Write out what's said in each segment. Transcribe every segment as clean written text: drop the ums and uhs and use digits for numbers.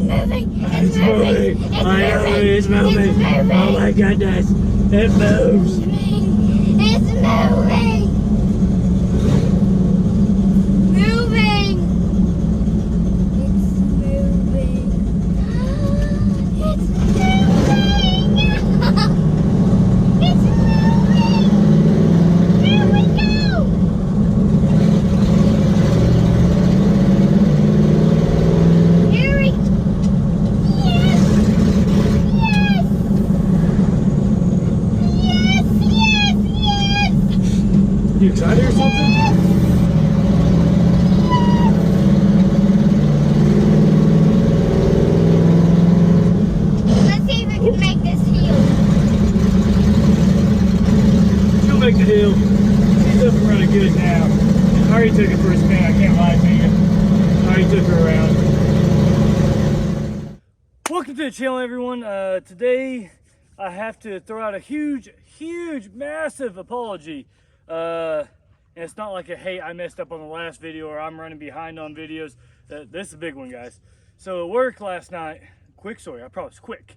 moving. It's moving. It's moving. Oh my goodness. It moves. It's moving. Moving. It's moving. It's moving. It's moving. Here we go. Here we go. Yes. Yes. Yes. Yes. Yes. You excited or something? Let's see if we can make this heel. She'll make the hill. She's up and running good now. I already took it for a spin. I can't lie to you. I already took her around. Welcome to the channel, everyone. Today I have to throw out a huge, massive apology. And it's not like a, hey, I messed up on the last video or I'm running behind on videos. This is a big one, guys. So at work last night, quick story, I promise, quick.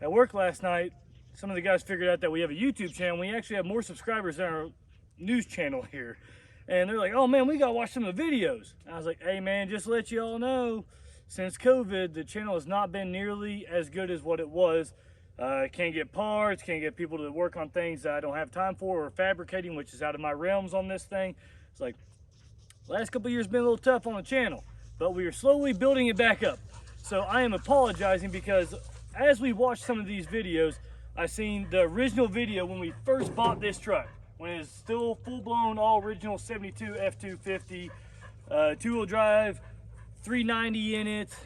At work last night, some of the guys figured out that we have a YouTube channel. We actually have more subscribers than our news channel here. And they're like, oh man, we gotta watch some of the videos. I was like, hey man, just to let you all know, since COVID, the channel has not been nearly as good as what it was. Can't get parts, can't get people to work on things that I don't have time for, or fabricating, which is out of my realms on this thing. It's like, last couple of years been a little tough on the channel, but we are slowly building it back up. So I am apologizing because as we watched some of these videos, I seen the original video when we first bought this truck, when it was still full-blown, all original 72 F250, two-wheel drive, 390 in it,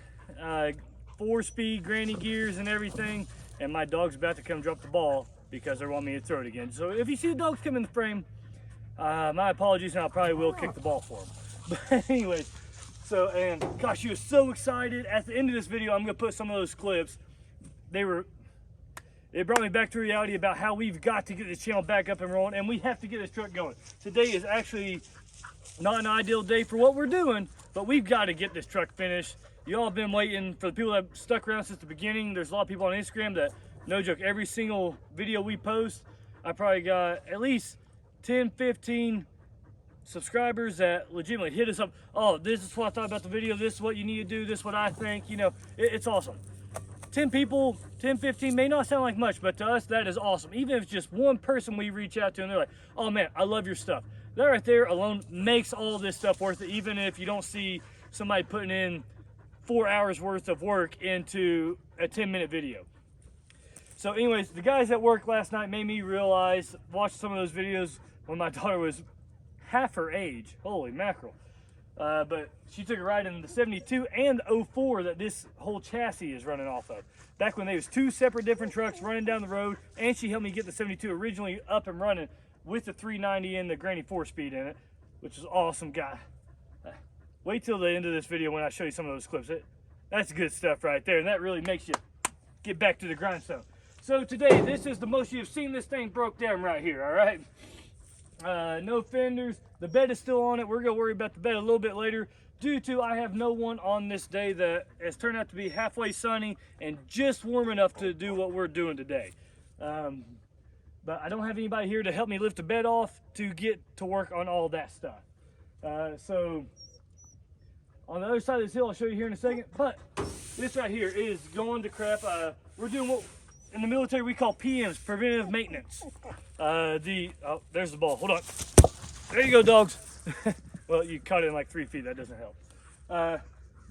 4-speed granny gears and everything. And my dog's about to come drop the ball because they want me to throw it again. So if you see the dogs come in the frame, my apologies, and I probably will kick the ball for them. But anyways, so, and gosh, she was so excited. At the end of this video, I'm gonna put some of those clips. It brought me back to reality about how we've got to get this channel back up and rolling, and we have to get this truck going. Today is actually not an ideal day for what we're doing, but we've got to get this truck finished. Y'all have been waiting. For the people that stuck around since the beginning, there's a lot of people on Instagram that, no joke, every single video we post, I probably got at least 10, 15 subscribers that legitimately hit us up. Oh, this is what I thought about the video. This is what you need to do. This is what I think. You know, it's awesome. 10 people, 10, 15 may not sound like much, but to us, that is awesome. Even if it's just one person we reach out to and they're like, oh man, I love your stuff. That right there alone makes all this stuff worth it, even if you don't see somebody putting in 4 hours worth of work into a 10-minute video. So anyways, the guys at work last night made me realize, watch some of those videos when my daughter was half her age, holy mackerel. But she took a ride in the 72 and 04 that this whole chassis is running off of. Back when there was two separate different trucks running down the road, and she helped me get the 72 originally up and running with the 390 and the granny 4-speed in it, which is awesome, guy. Wait till the end of this video when I show you some of those clips. That's good stuff right there, and that really makes you get back to the grindstone. So today, this is the most you've seen this thing broke down right here, all right? No fenders. The bed is still on it. We're going to worry about the bed a little bit later due to I have no one on this day that has turned out to be halfway sunny and just warm enough to do what we're doing today. But I don't have anybody here to help me lift the bed off to get to work on all that stuff. So on the other side of this hill, I'll show you here in a second, but this right here is going to crap. We're doing what in the military we call PMs, preventative maintenance. Oh, there's the ball, hold on. There you go, dogs. Well, you caught it in like 3 feet, that doesn't help.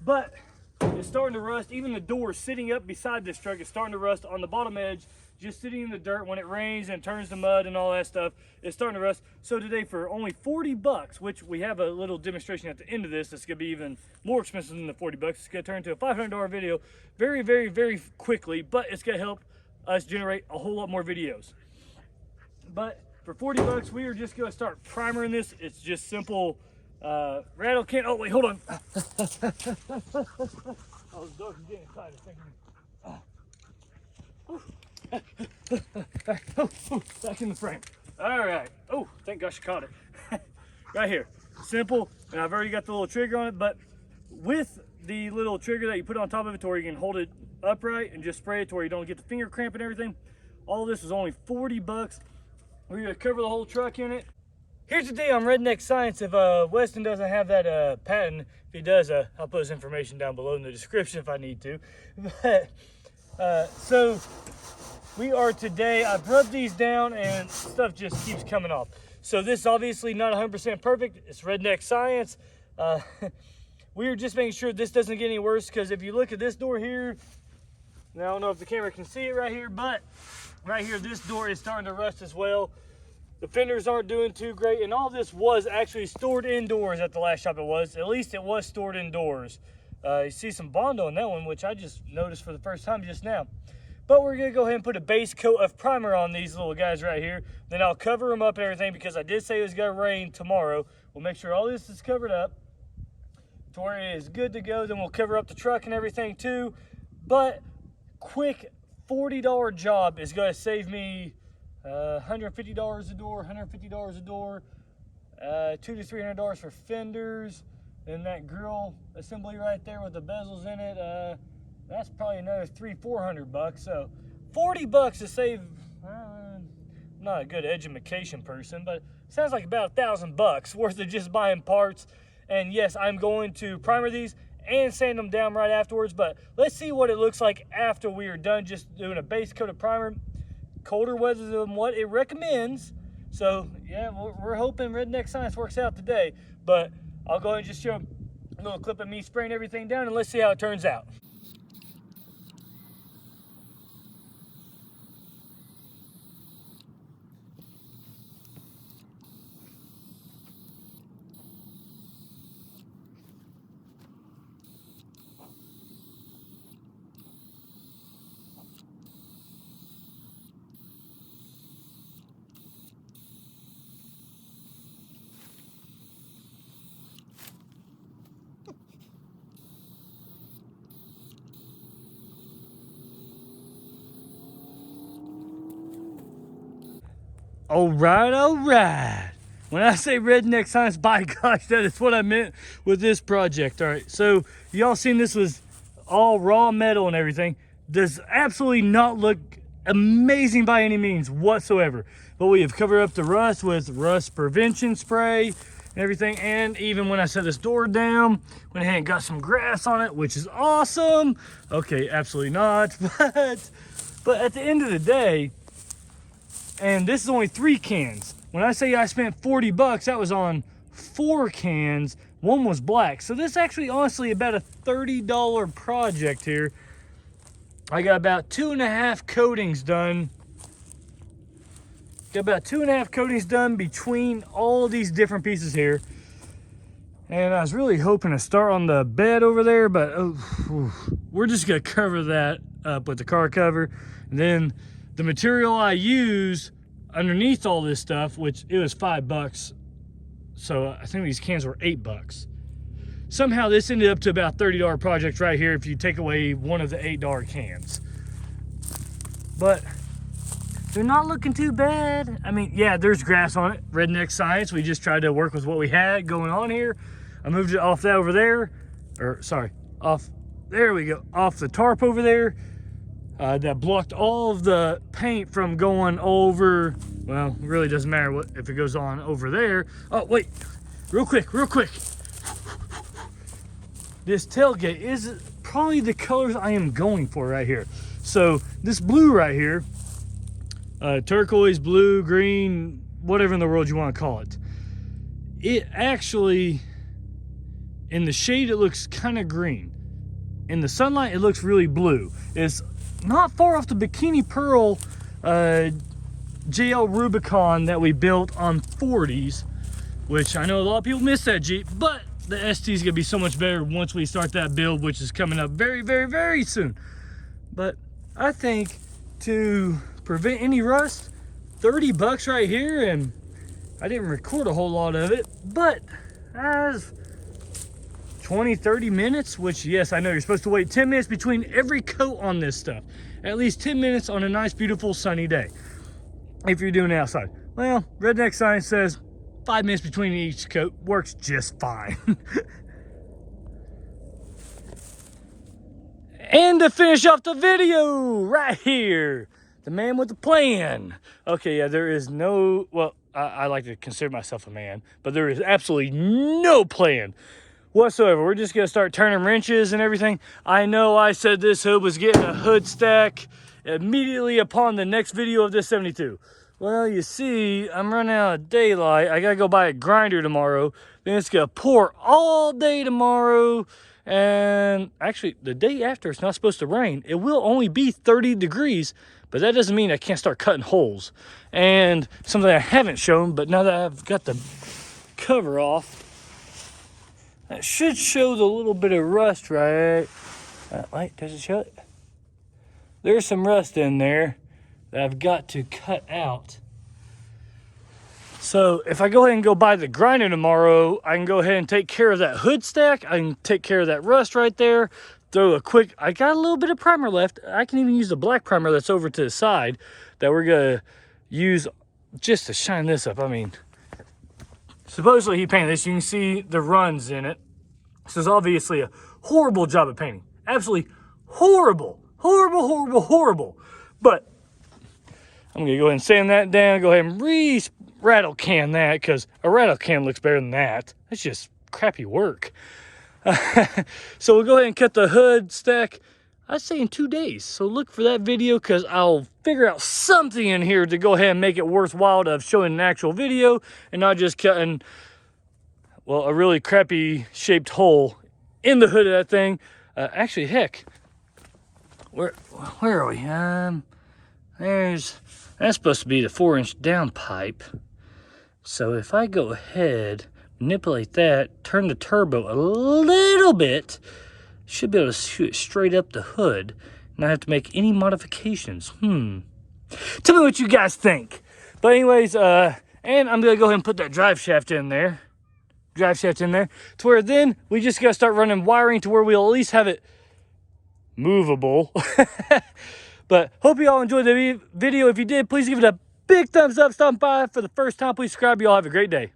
But it's starting to rust. Even the door sitting up beside this truck is starting to rust on the bottom edge, just sitting in the dirt. When it rains and turns to mud and all that stuff, it's starting to rust. So today, for only 40 bucks, which we have a little demonstration at the end of this, it's gonna be even more expensive than the 40 bucks. It's gonna turn into a $500 video very, very, very quickly, but it's gonna help us generate a whole lot more videos. But for 40 bucks, we are just gonna start primering this. It's just simple rattle can. Oh wait, hold on. Oh, the dog is getting excited. Back in the frame. All right. Oh, thank gosh you caught it. Right here. Simple, and I've already got the little trigger on it, but with the little trigger that you put on top of it to where you can hold it upright and just spray it to where you don't get the finger cramp and everything. All this was only 40 bucks. We're gonna cover the whole truck in it. Here's the deal on Redneck Science. If Weston doesn't have that patent, if he does, I'll put his information down below in the description if I need to. But so we are today, I've rubbed these down and stuff just keeps coming off. So this is obviously not 100% perfect. It's Redneck Science. We are just making sure this doesn't get any worse, because if you look at this door here, now I don't know if the camera can see it right here, but right here, this door is starting to rust as well. The fenders aren't doing too great, and all this was actually stored indoors at the last shop it was. At least it was stored indoors. You see some Bondo in that one, which I just noticed for the first time just now. But we're gonna go ahead and put a base coat of primer on these little guys right here. Then I'll cover them up and everything, because I did say it was gonna rain tomorrow. We'll make sure all this is covered up to where it is good to go. Then we'll cover up the truck and everything too. But quick $40 job is gonna save me $150 a door, $150 a door, $200 to $300 for fenders. And that grill assembly right there with the bezels in it, that's probably another $300-400 bucks. So 40 bucks to save. I'm not a good education person, but it sounds like about $1,000 worth of just buying parts. And yes, I'm going to primer these and sand them down right afterwards. But let's see what it looks like after we are done just doing a base coat of primer. Colder weather than what it recommends. So yeah, we're hoping Redneck Science works out today. But I'll go ahead and just show a little clip of me spraying everything down, and let's see how it turns out. All right. When I say Redneck Science, by gosh, that is what I meant with this project. All right, so y'all seen this was all raw metal and everything. Does absolutely not look amazing by any means whatsoever. But we have covered up the rust with rust prevention spray and everything. And even when I set this door down, went ahead and got some grass on it, which is awesome. Okay, absolutely not. But at the end of the day, and this is only 3 cans. When I say I spent 40 bucks, that was on 4 cans. One was black. So this is actually honestly about a $30 project here. I got about 2.5 coatings done. Got about 2.5 coatings done between all these different pieces here. And I was really hoping to start on the bed over there, but we're just gonna cover that up with the car cover. And then the material I use underneath all this stuff, which it was 5 bucks. So I think these cans were 8 bucks. Somehow this ended up to about $30 project right here if you take away one of the $8 cans. But they're not looking too bad. I mean, yeah, there's grass on it. Redneck Science. We just tried to work with what we had going on here. I moved it off that over there. Or sorry, off, there we go. Off the tarp over there. That blocked all of the paint from going over. Well, it really doesn't matter what if it goes on over there. Oh, wait, real quick. This tailgate is probably the colors I am going for right here. So this blue right here, turquoise, blue, green, whatever in the world you want to call it. It actually, in the shade, it looks kind of green. In the sunlight, it looks really blue. It's not far off the Bikini Pearl JL Rubicon that we built on 40s, which I know a lot of people miss that Jeep, but the ST is gonna be so much better once we start that build, which is coming up very, very, very soon. But I think to prevent any rust, 30 bucks right here, and I didn't record a whole lot of it, but as 20-30 minutes, which yes, I know you're supposed to wait 10 minutes between every coat on this stuff. At least 10 minutes on a nice, beautiful, sunny day. If you're doing it outside. Well, Redneck Science says 5 minutes between each coat works just fine. And to finish off the video, right here, the man with the plan. Okay, yeah, there is no, well, I like to consider myself a man, but there is absolutely no plan whatsoever. We're just gonna start turning wrenches and everything. I know I said this hood was getting a hood stack immediately upon the next video of this 72. Well, you see, I'm running out of daylight. I gotta go buy a grinder tomorrow. Then it's gonna pour all day tomorrow. And actually, the day after, it's not supposed to rain. It will only be 30 degrees, but that doesn't mean I can't start cutting holes. And something I haven't shown, but now that I've got the cover off, that should show the little bit of rust, right? Wait, does it show it? There's some rust in there that I've got to cut out. So if I go ahead and go buy the grinder tomorrow, I can go ahead and take care of that hood stack. I can take care of that rust right there. Throw a quick, I got a little bit of primer left. I can even use the black primer that's over to the side that we're gonna use just to shine this up. I mean, supposedly he painted this. You can see the runs in it. This is obviously a horrible job of painting. Absolutely horrible, horrible, horrible, horrible. But I'm gonna go ahead and sand that down, go ahead and rattle can that, because a rattle can looks better than that. That's just crappy work. So we'll go ahead and cut the hood stack, I'd say in 2 days. So look for that video, because I'll figure out something in here to go ahead and make it worthwhile of showing an actual video and not just cutting, well, a really crappy shaped hole in the hood of that thing. Actually, heck, where are we? That's supposed to be the 4-inch down pipe. So if I go ahead, manipulate that, turn the turbo a little bit, should be able to shoot it straight up the hood, not have to make any modifications. Tell me what you guys think. But anyways, and I'm gonna go ahead and put that drive shaft in there. To where then we just gotta start running wiring to where we'll at least have it movable. But hope you all enjoyed the video. If you did, please give it a big thumbs up. Stop by for the first time. Please subscribe. You all have a great day.